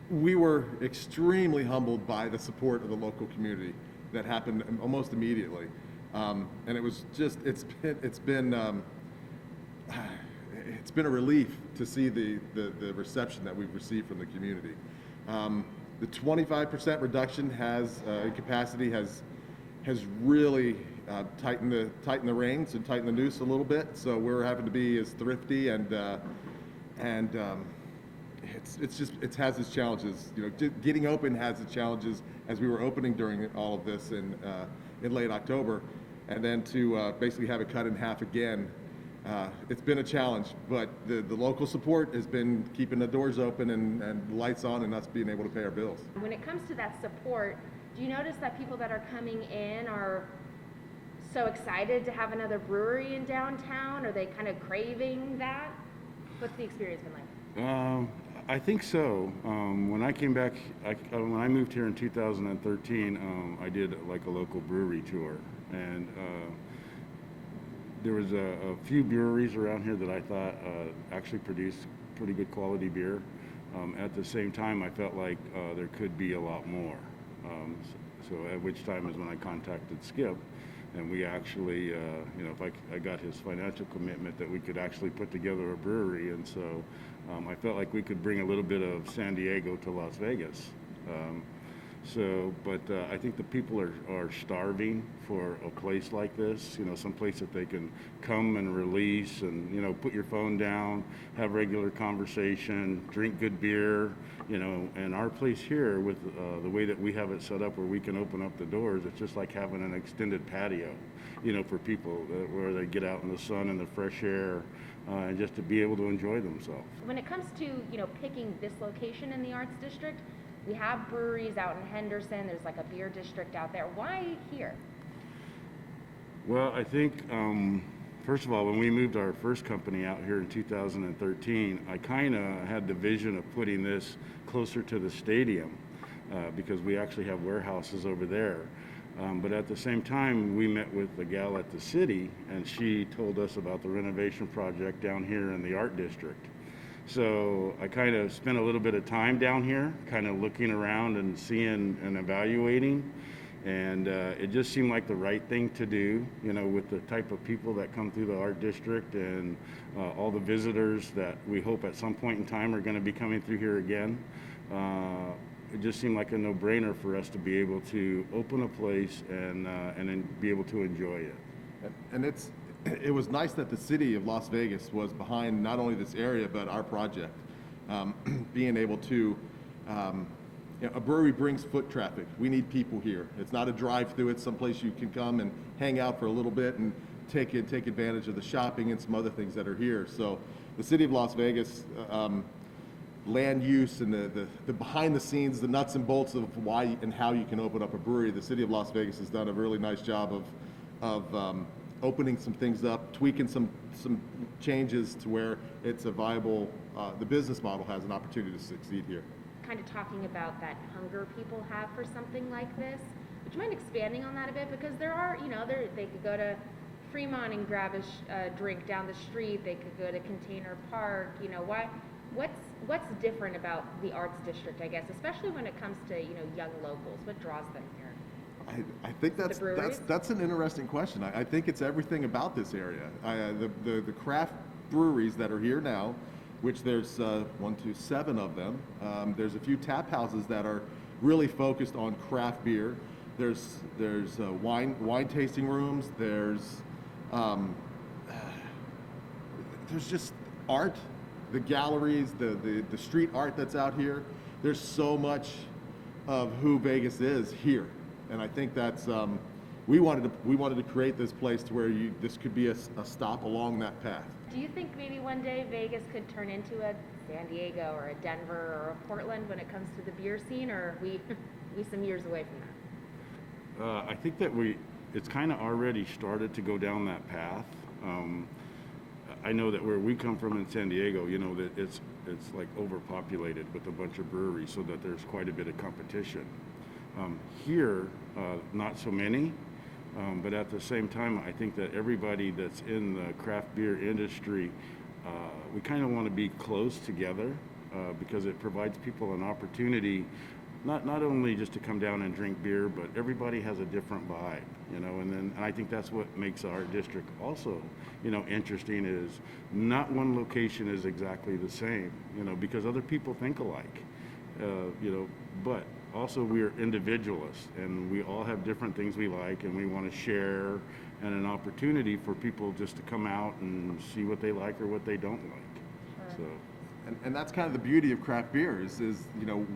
We were extremely humbled by the support of the local community that happened almost immediately. And it was just, it's been a relief to see the reception that we've received from the community. The 25% reduction in capacity has really tightened the reins and tightened the noose a little bit. So we're having to be as thrifty and it has its challenges. You know, getting open has its challenges as we were opening during all of this in late October, and then to basically have it cut in half again. It's been a challenge, but the local support has been keeping the doors open and lights on and us being able to pay our bills. When it comes to that support, do you notice that people that are coming in are so excited to have another brewery in downtown? Are they kind of craving that? What's the experience been like? I think so. When I came back, when I moved here in 2013, I did like a local brewery tour, and there was a few breweries around here that I thought actually produced pretty good quality beer. At the same time, I felt like there could be a lot more. So at which time is when I contacted Skip, and we actually, I got his financial commitment that we could actually put together a brewery, and so I felt like we could bring a little bit of San Diego to Las Vegas. But I think the people are starving for a place like this, some place that they can come and release and, put your phone down, have regular conversation, drink good beer, and our place here with the way that we have it set up where we can open up the doors, it's just like having an extended patio, for people where they get out in the sun and the fresh air and just to be able to enjoy themselves. When it comes to, picking this location in the Arts District, we have breweries out in Henderson. There's like a beer district out there. Why here? Well, I think, first of all, when we moved our first company out here in 2013, I kind of had the vision of putting this closer to the stadium because we actually have warehouses over there. But at the same time, we met with the gal at the city, and she told us about the renovation project down here in the Art District. So I kind of spent a little bit of time down here, kind of looking around and seeing and evaluating. And it just seemed like the right thing to do, with the type of people that come through the Art District and all the visitors that we hope at some point in time are going to be coming through here again. It just seemed like a no-brainer for us to be able to open a place and then be able to enjoy it. And it was nice that the city of Las Vegas was behind not only this area but our project. Being able to, a brewery brings foot traffic. We need people here. It's not a drive-through. It's someplace you can come and hang out for a little bit and take advantage of the shopping and some other things that are here. So the city of Las Vegas, land use and the behind the scenes, the nuts and bolts of why and how you can open up a brewery. The city of Las Vegas has done a really nice job of opening some things up, tweaking some changes to where it's a viable, the business model has an opportunity to succeed here. Kind of talking about that hunger people have for something like this. Would you mind expanding on that a bit? Because there are, they could go to Fremont and grab a drink down the street. They could go to Container Park. What's different about the Arts District, I guess, especially when it comes to, young locals? What draws them here? I think that's an interesting question. I think it's everything about this area. The craft breweries that are here now, which there's 7 of them. There's a few tap houses that are really focused on craft beer. There's wine tasting rooms. There's just art, the galleries, the street art that's out here. There's so much of who Vegas is here. And I think that's we wanted to create this place to where this could be a stop along that path. Do you think maybe one day Vegas could turn into a San Diego or a Denver or a Portland when it comes to the beer scene, or are we some years away from that? I think that it's kind of already started to go down that path. I know that where we come from in San Diego, that it's like overpopulated with a bunch of breweries, so that there's quite a bit of competition. Here, not so many, but at the same time, I think that everybody that's in the craft beer industry, we kind of want to be close together because it provides people an opportunity not only just to come down and drink beer, but everybody has a different vibe, and I think that's what makes our district also, interesting, is not one location is exactly the same, because other people think alike, but also we are individualists and we all have different things we like and we want to share, and an opportunity for people just to come out and see what they like or what they don't like. Sure. So. And that's kind of the beauty of craft beer is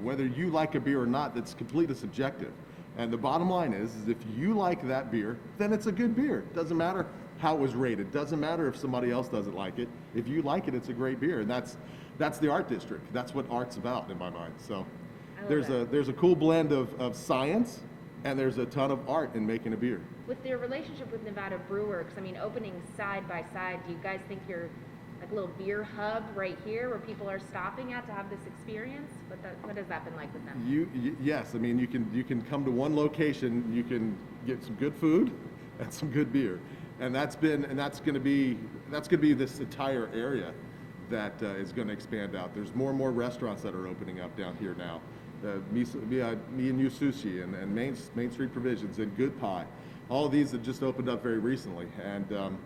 whether you like a beer or not, that's completely subjective. And the bottom line is if you like that beer, then it's a good beer. Doesn't matter how it was rated. Doesn't matter if somebody else doesn't like it. If you like it, it's a great beer. And that's the art district. That's what art's about in my mind. So there's a cool blend of science, and there's a ton of art in making a beer. With your relationship with Nevada Brewers, opening side by side, do you guys think you're like a little beer hub right here where people are stopping at to have this experience? What has that been like with them? Yes, you can come to one location, you can get some good food and some good beer, and that's going to be this entire area that is going to expand out. There's more and more restaurants that are opening up down here now. Me and You Sushi and Main Street Provisions and Good Pie, all of these have just opened up very recently, and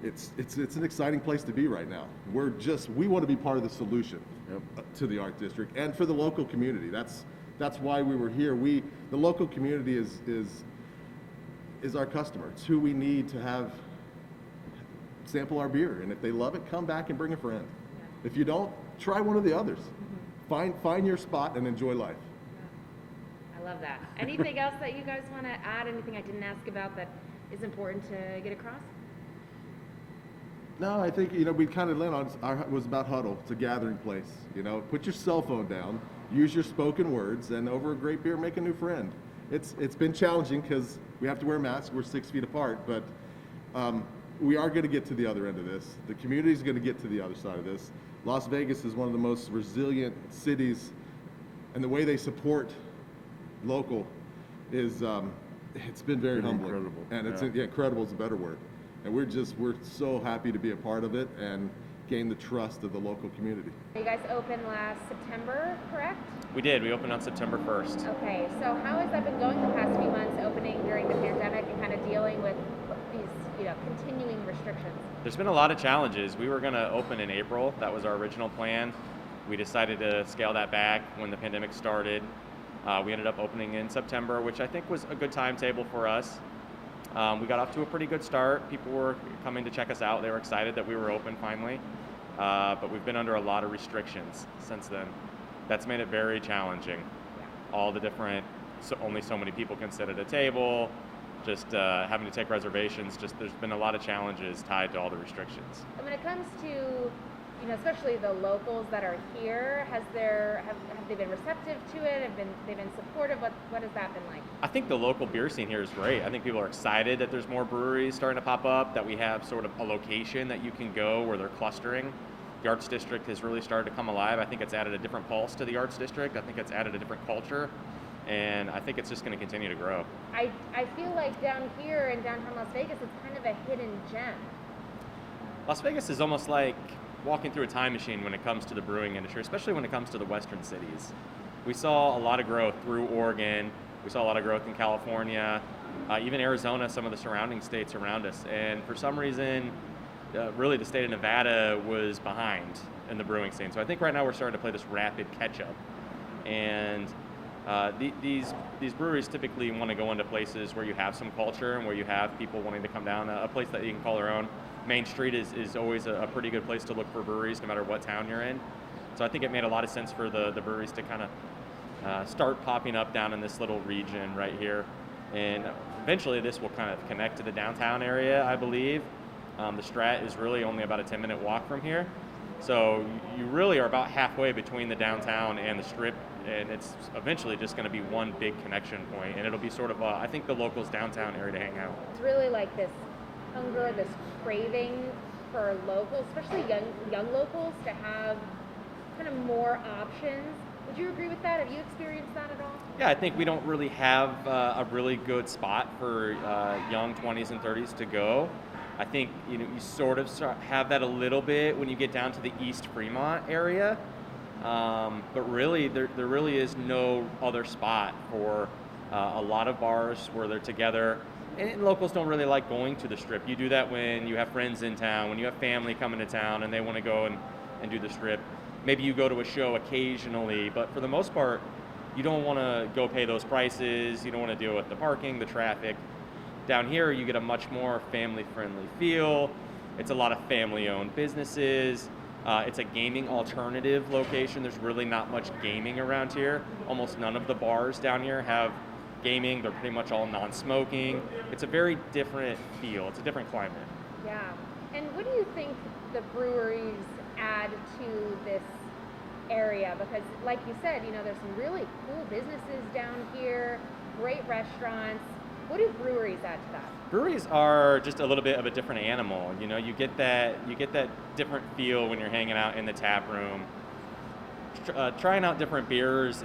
it's an exciting place to be right now. We want to be part of the solution to the art district and for the local community. That's why we were here. The local community is our customer. It's who we need to have sample our beer, and if they love it, come back and bring a friend. Yeah. If you don't, try one of the others. Mm-hmm. Find your spot and enjoy life. Yeah. I love that. Anything else that you guys want to add? Anything I didn't ask about that is important to get across? No, I think, we kind of landed on it was about huddle. It's a gathering place. Put your cell phone down, use your spoken words, and over a great beer, make a new friend. It's been challenging because we have to wear masks. We're 6 feet apart, but we are going to get to the other end of this. The community is going to get to the other side of this. Las Vegas is one of the most resilient cities, and the way they support local is it's been very humbling. Incredible. And incredible is a better word. And we're so happy to be a part of it and gain the trust of the local community. You guys opened last September, correct? We did. We opened on September 1st. Okay, so how has that been going the past few months, opening during the pandemic and kind of dealing with these, continuing restrictions? There's been a lot of challenges. We were going to open in April. That was our original plan. We decided to scale that back when the pandemic started. We ended up opening in September, which I think was a good timetable for us. We got off to a pretty good start. People were coming to check us out. They were excited that we were open finally. But we've been under a lot of restrictions since then. That's made it very challenging. All the different, only so many people can sit at a table, just having to take reservations. There's been a lot of challenges tied to all the restrictions. And when it comes to, especially the locals that are here, have they been receptive to it? Have they been supportive? What has that been like? I think the local beer scene here is great. I think people are excited that there's more breweries starting to pop up, that we have sort of a location that you can go where they're clustering. The Arts District has really started to come alive. I think it's added a different pulse to the Arts District. I think it's added a different culture, and I think it's just going to continue to grow. I feel like down here in downtown Las Vegas, it's kind of a hidden gem. Las Vegas is almost like walking through a time machine when it comes to the brewing industry, especially when it comes to the western cities. We saw a lot of growth through Oregon. We saw a lot of growth in California, even Arizona, some of the surrounding states around us. And for some reason, really the state of Nevada was behind in the brewing scene. So I think right now we're starting to play this rapid catch-up. And these breweries typically want to go into places where you have some culture and where you have people wanting to come down, a place that you can call their own. Main Street is always a pretty good place to look for breweries, no matter what town you're in. So I think it made a lot of sense for the breweries to kind of start popping up down in this little region right here. And eventually this will kind of connect to the downtown area, I believe. The Strat is really only about a 10-minute walk from here. So you really are about halfway between the downtown and the Strip, and it's eventually just going to be one big connection point, and it'll be sort of, I think, the locals' downtown area to hang out. It's really like this hunger, this craving for locals, especially young locals, to have kind of more options. Would you agree with that? Have you experienced that at all? Yeah, I think we don't really have a really good spot for young 20s and 30s to go. I think you sort of have that a little bit when you get down to the East Fremont area. But really, there really is no other spot for a lot of bars where they're together. And locals don't really like going to the Strip. You do that when you have friends in town, when you have family coming to town and they want to go and do the Strip. Maybe you go to a show occasionally, but for the most part, you don't want to go pay those prices. You don't want to deal with the parking, the traffic. Down here, you get a much more family-friendly feel. It's a lot of family-owned businesses. It's a gaming alternative location. There's really not much gaming around here. Almost none of the bars down here have gaming. They're pretty much all non-smoking. It's a very different feel. It's a different climate. Yeah. And what do you think the breweries add to this area? Because like you said, there's some really cool businesses down here, great restaurants. What do breweries add to that? Breweries are just a little bit of a different animal. You get that different feel when you're hanging out in the tap room. Trying out different beers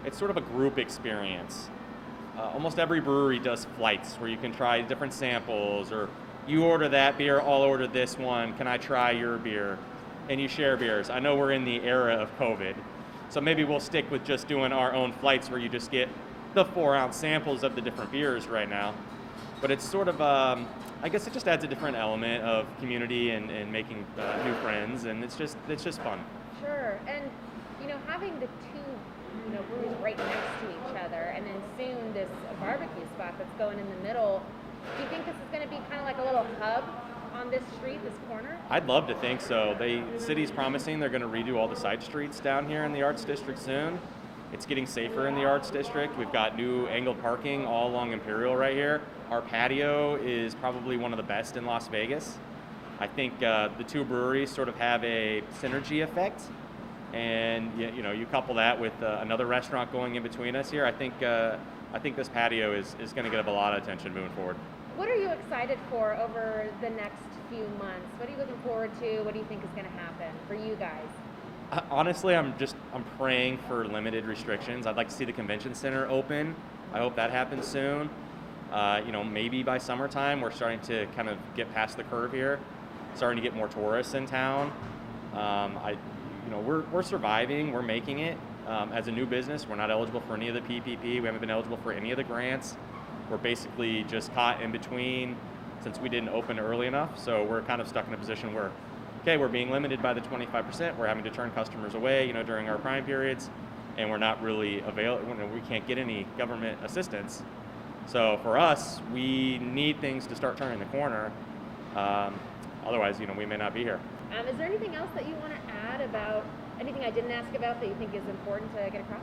it's sort of a group experience. Almost every brewery does flights where you can try different samples, or you order that beer, I'll order this one, can I try your beer? And you share beers. I know we're in the era of COVID, so maybe we'll stick with just doing our own flights where you just get the 4-ounce samples of the different beers right now. But it's sort of, I guess it just adds a different element of community and making new friends, and it's just fun. Sure. And, having the two breweries right next to each other, and then soon this barbecue spot that's going in the middle, do you think this is going to be kind of like a little hub on this street, this corner? I'd love to think so. The city's promising they're going to redo all the side streets down here in the Arts District soon. It's getting safer in the Arts District. We've got new angled parking all along Imperial right here. Our patio is probably one of the best in Las Vegas. I think the two breweries sort of have a synergy effect. And you couple that with another restaurant going in between us here. I think this patio is going to get a lot of attention moving forward. What are you excited for over the next few months? What are you looking forward to? What do you think is going to happen for you guys? Honestly, I'm praying for limited restrictions. I'd like to see the convention center open. I hope that happens soon. Maybe by summertime we're starting to kind of get past the curve here, starting to get more tourists in town. We're surviving, we're making it. As a new business, we're not eligible for any of the PPP. We haven't been eligible for any of the grants. We're basically just caught in between since we didn't open early enough. So we're kind of stuck in a position where, okay, we're being limited by the 25%. We're having to turn customers away, during our prime periods, and we're not really available. We can't get any government assistance. So for us, we need things to start turning the corner. Otherwise, we may not be here. Is there anything else that you want to add about, anything I didn't ask about that you think is important to get across?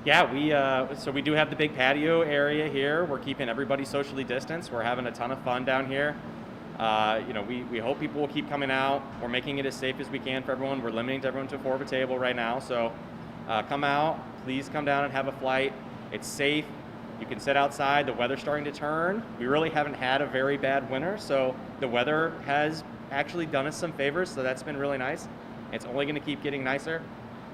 Yeah, so we do have the big patio area here. We're keeping everybody socially distanced. We're having a ton of fun down here. We hope people will keep coming out. We're making it as safe as we can for everyone. We're limiting everyone to 4 of a table right now. So come out, please come down and have a flight. It's safe. You can sit outside. The weather's starting to turn. We really haven't had a very bad winter, so the weather has actually done us some favors, so that's been really nice. It's only going to keep getting nicer.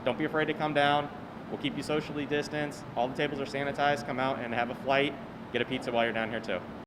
Don't be afraid to come down. We'll keep you socially distanced. All the tables are sanitized. Come out and have a flight. Get a pizza while you're down here too.